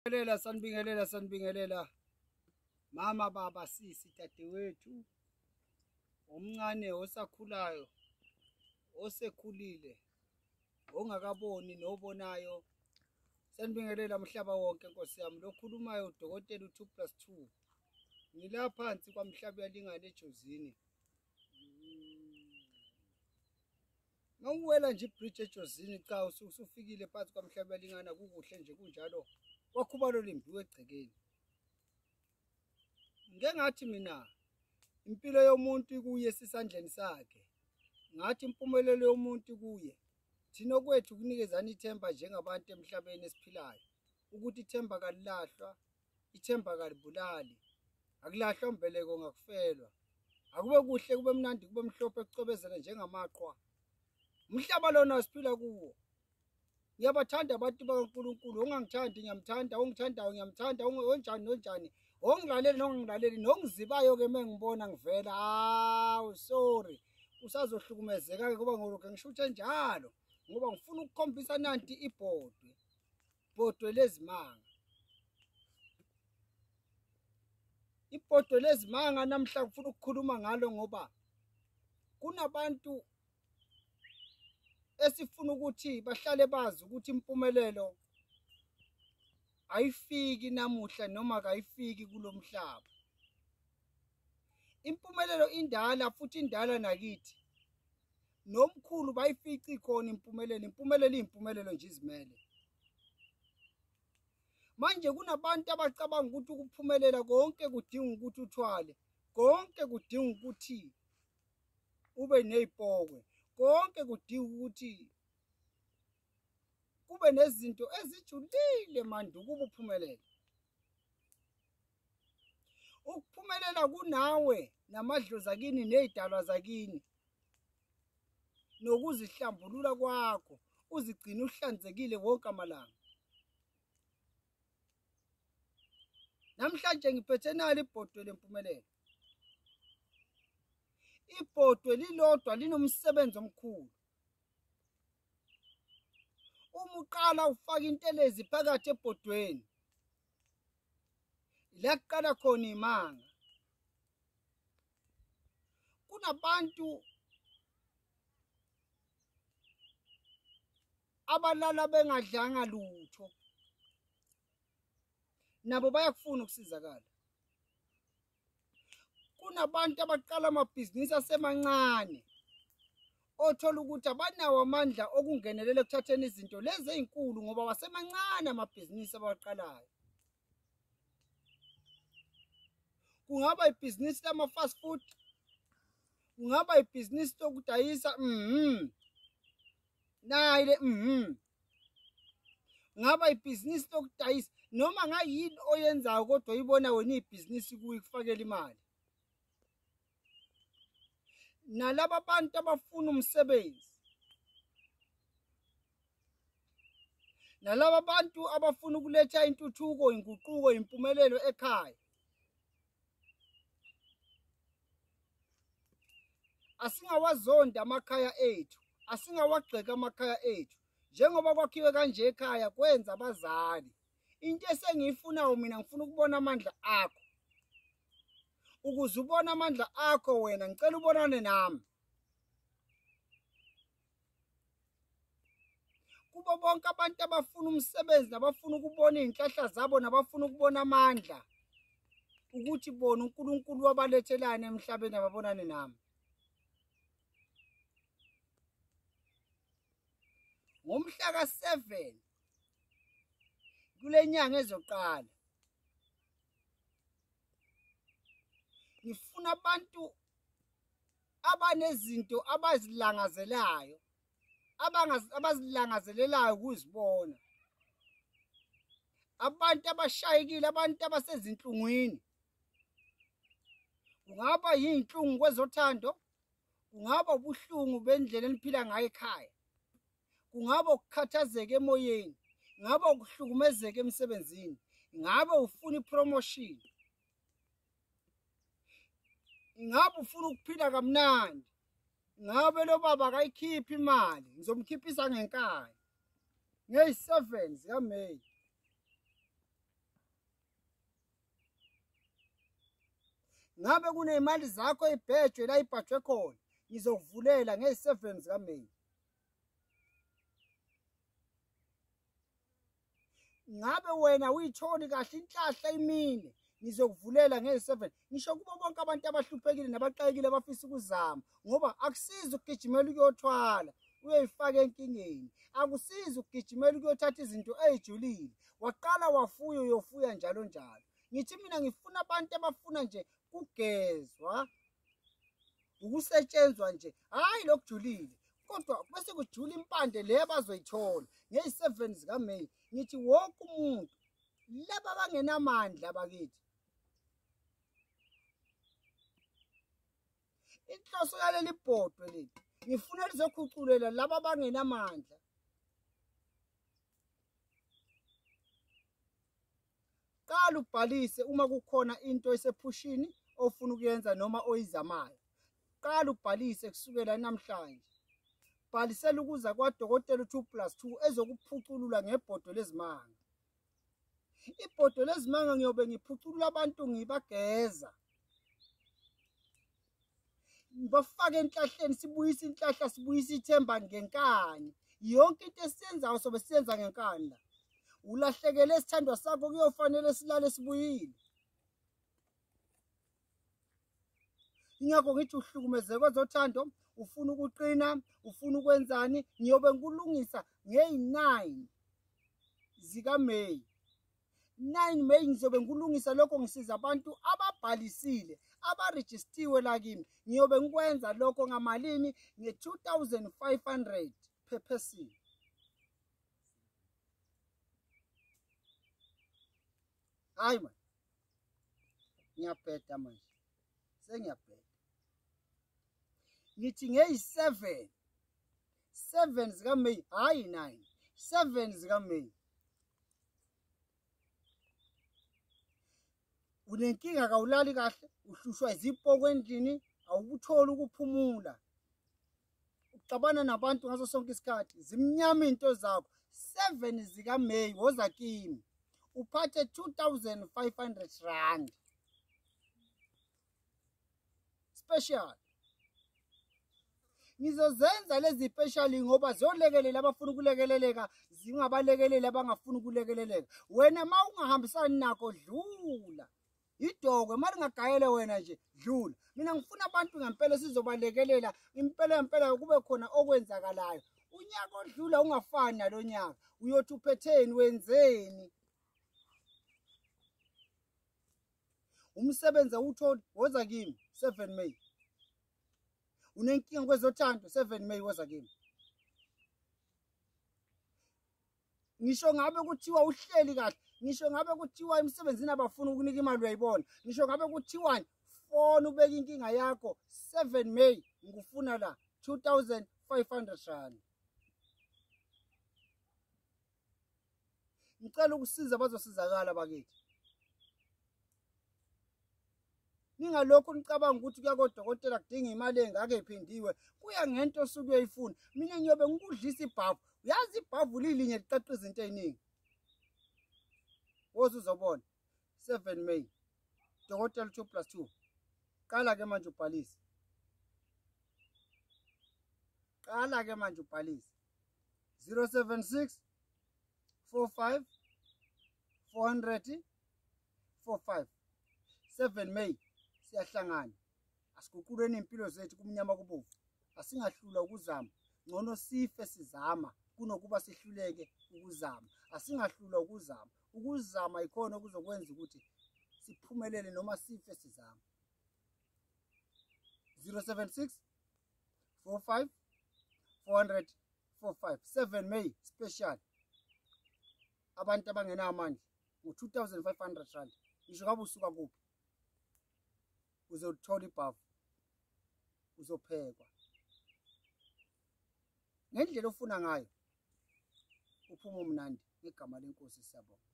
Sanibingelela mama, baba, sisi, dadewethu, omncane, osakhulayo, osekhulile, ongakaboni nobonayo. Sanibingelela mhlaba wonke, Nkosi yami. Lokhulumayo udokotela u2+2. Ngila phansi kwaMhlaba yalingana ejozini. Ngawuwela nje ibridge ejozini, cha usufikile phansi kwaMhlaba yalingana, kukuhle nje kunjalo. Wakhubalo limbiwe egcekeni. Ngengathi mina impilo yomuntu ikuye sisandleni sakhe. Ngathi impumelelo yomuntu kuye. Thina kwethu kunikezana ithemba njengabantu emhlabeni esiphilayo. Ukuthi ithemba kalilahlwa, ithemba kalibulali. Akulahlwa umbeleko ngakufelwa. Akube kuhle kube mnandi kube mhlophe kucobezela njengamaqhwa. Umhlaba lona siphila kuwo. Ngiyabathanda abantu bakaNkulunkulu, ongangithandi ngiyamthanda, ongithandayo ngiyamthanda, onjani. Ongilaleli nongilaleli, nongizibayo ke mengibona ngivela. Sorry. Usazohlukumezeka ke kuba ngolokho ngishuthe njalo ngoba ngifuna ukukhombisa nanti ibhodwe lezimanga. Ibhodwe lezimanga namhla ngifuna ukukhuluma ngalo ngoba kunabantu esifuna ukuthi bahlale bazi ukuthi impumelelo ayifiki namuhla noma kayifiki kulomhlaba. Impumelelo indala futhi indala nakithi. Nomkhulu bayifici khona impumelelo nje izimele. Manje kunabantu abacabanga ukuthi ukuphumelela konke kudinga ukuthi uthwale, konke kudinga ukuthi ube nezipokwe, konke kudinga ukuthi kube nezinto ezijulile manje ukuba uphumelele. Ukuphumelela kunawe namadlozi akini nezidalwa zakini. Nokuzihlambulula kwakho, uzigcina uhlanzekile wonke amalanga. Namhlanje ngiphethe nalo ibhodwe lempumelelo. Ibhodwe lilodwa linomsebenzi omkhulu. Uma uqala ufaka intelezi phakathi ebhodweni, la kuqala khona imanga. Kunabantu abalala bengadlanga lutho. Nabo bayakufuna ukusizakala. Kunabantu abaqala amabhizinisi asemancane. Othola ukuthi abanawo amandla okungenelela ekuthatheni izinto lezi ezinkulu ngoba wasemancane amabhizinisi abaqalayo. Kungaba ibhizinisi lama fast food, kungaba ibhizinisi lokudayisa nayile ngaba ibhizinisi lokudayisa noma ngayini oyenzayo kodwa uyibona wena ibhizinisi kuyifakela imali. Nalabo abantu abafuna umsebenzi, nalabo abantu abafuna ukuletha intuthuko, inguquko, impumelelo ekhaya. Asingawazonda amakhaya ethu, asingawagxeka amakhaya ethu. Njengoba kwakhiwe kanje ekhaya kwenza abazali. Into esengiyifunayo mina ngifuna ukubona amandla akho. Ukuze ubone amandla akho wena ngicela ubonane nami. Kubo bonke abantu abafuna umsebenzi nabafuna ukubona izinhlahla zabo nabafuna ukubona amandla ukuthi bona uNkulunkulu wabalethelana emhlabeni ababonane nami. Ngomhla ka7 kule nyanga ezoqala ngifuna abantu abanezinto abazilangazelayo, abazilangazelelayo ukuzibona. Abantu abashayekile, abantu abasezinhlungwini. Kungaba yinhlungu kwezothando, kungaba ubuhlungu bendlela eniphila ngayo ekhaya. Kungaba ukukhathazeka emoyeni, ngaba ukuhlukumezeka emsebenzini, ngabe ufuna ipromotion. Ngabe ufuna ukuphila kamnandi. Ngabe lo baba akayikhiphi imali, ngizomkhiphisa ngenkani. Ngey7 zikaMeyi. ngabe kunezimali zakho ebhejwe la ibhajwe khona ngizokuvulela nge7 zika May. Ngabe wena uyitholi kahle inhlahla imine ngizokuvulela nge7. Ngisho kubo bonke abantu abahluphekile nabaqayekile abafisa ukuzama ngoba akusizi ukugijimela ukuyothwala uyayifaka enkingeni. Akusizi ukugijimela ukuyothatha izinto ezijulile. Waqala wafuya uyofuya njalo njalo. Ngithi mina ngifuna abantu abafuna nje kugezwa ukusetshenzwa nje hayi lokujulile kodwa bese kujula impande le abazoyithola nge7 zika May. Ngithi wonke umuntu laba bangenamandla bakithi inhloso yaleli bhodwe leli ngifuna lizokhuculela laba bangenamandla. Qala ubhalise uma kukhona into esephushini ofuna ukuyenza noma oyizamayo. Qala ubhalise kusukela namhlanje. Bhalisela ukuza kwadokotela u2+2 ezokuphuculula ngebhodwe lezimanga. Ibhodwe lezimanga ngiyobe ngiphuculula abantu ngibageza. Ngibafaka enhlahleni sibuyisa inhlahla sibuyisa ithemba ngenkani. Yonke into esiyenzayo sobe siyenza ngenkani la. Ulahlekele isithandwa sakho kuyofanele silale sibuyile. Ingakho ngithi uhlukumezeke kwezothando, ufuna ukuqina, ufuna ukwenzani, ngiyobe ngikulungisa nge9 zika May. 9 May ngizobe ngikulungisa lokho ngisiza abantu ababhalisile, abarejistiwe la kimi. Ngiyobe ngikwenza lokho ngamalini nge2500 per person. Hayi man. Ngiyabheda manje. Sengiyabheda. Ngithi ngeyi7 zika May hayi 9 7 zika May. Unenkinga kawulali kahle uhlushwa izipho endlini awukutholi ukuphumula. Ucabana nabantu ngaso sonke isikhathi zimnyama into zakho. 7 zika May woza kimi uphathe 2500 rand special. Ngizozenza lezi special ngoba ziyolekelela abafuna ukulekeleleka zingabalekeleli abangafuni ukulekeleleka. Wena mawungahambisani nakho dlula. Idokwe maringagayele wena nje dlula. Mina ngifuna abantu ngempela sizobalekelela impela kube khona okwenzakalayo. Unyaka odlula ungafani nalonyaka. Uyothi uphetheni wenzeni? Umsebenzi awutholi woza kimi 7 May. Unenkinga kwezothando 7 May woza kimi. Ngisho ngabe kuthiwa uhleli kahle, ngisho ngabe kuthiwa emsebenzini abafuna ukunika imali uyayibona, ngisho ngabe kuthiwa fona ubeka inkinga yakho 7 May ngikufuna la 2500 rand. Ngicela ukusiza abazosizakala bakithi. Ningalokho nicabanga ukuthi kuya kodokotela kudinga imali engake iphindiwe kuya ngento osuke uyifuna. Mina ngiyobe ngikudlisa ibhavu. Uyazi ibhavu lilinye liqaqe izinto eziningi. Woza uzobona 7 May dokotela 2+2. Qala ke manje ubhalise. Qala ke manje ubhalise 076 45 400 45 7 May. Siyahlangana asiguquleni impilo zethu kumnyama kubovu. Asingahlula ukuzama, ngcono sife sizama kunokuba sihluleke ukuzama. Asingahlula ukuzama. Ukuzama ikhona okuzokwenza ukuthi siphumelele noma sife sizama. 076 45 400 45 7 May special. Abantu abangenamandla ngo2500 rand. Ngisho ngabe usuka kuphi uzothola ibhavu uzophekwa ngendlela ofuna ngayo uphuma umnandi ngegama lenkosi siyabonga.